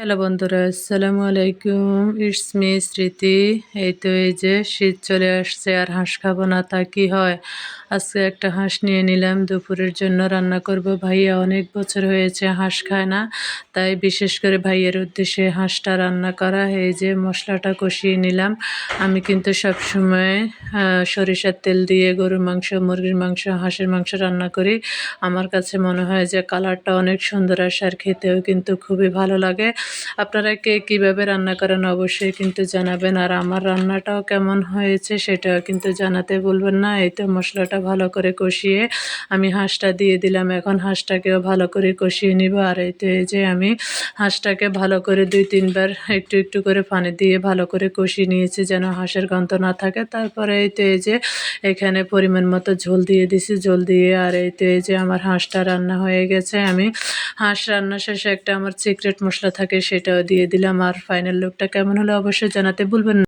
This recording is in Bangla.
হ্যালো বন্ধুরা, আসসালামু আলাইকুম। ইটস মি স্মৃতি। এই তো এই যে শীত চলে আসছে আর হাঁস খাবো না তা কি হয়। আজকে একটা হাঁস নিয়ে নিলাম, দুপুরের জন্য রান্না করব। ভাইয়া অনেক বছর হয়েছে হাঁস খায় না, তাই বিশেষ করে ভাইয়ের উদ্দেশ্যে হাঁসটা রান্না করা। এই যে মশলাটা কষিয়ে নিলাম। আমি কিন্তু সবসময় সরিষার তেল দিয়ে গরুর মাংস, মুরগির মাংস, হাঁসের মাংস রান্না করি। আমার কাছে মনে হয় যে কালারটা অনেক সুন্দর আসে আর খেতেও কিন্তু খুবই ভালো লাগে। আপনারা কে কীভাবে রান্না করেন অবশ্যই কিন্তু জানাবেন, আর আমার রান্নাটাও কেমন হয়েছে সেটাও কিন্তু জানাতে ভুলবেন না। এই তো মশলাটা ভালো করে কষিয়ে আমি হাঁসটা দিয়ে দিলাম। এখন হাঁসটাকেও ভালো করে কষিয়ে নিব। আর এই তো এই যে আমি হাঁসটাকে ভালো করে 2-3 বার একটু একটু করে পানি দিয়ে ভালো করে কষিয়ে নিয়েছি যেন হাঁসের গন্ধ না থাকে। তারপরে এই তো এই যে এখানে পরিমাণ মতো ঝোল দিয়ে দিছি। ঝোল দিয়ে আর এই তো এই যে আমার হাঁসটা রান্না হয়ে গেছে। আমি হাঁস রান্না শেষে একটা আমার সিক্রেট মশলা থাকে সেটাও দিয়ে দিলাম। আর ফাইনাল লুকটা কেমন হলো অবশ্যই জানাতে ভুলবেন না।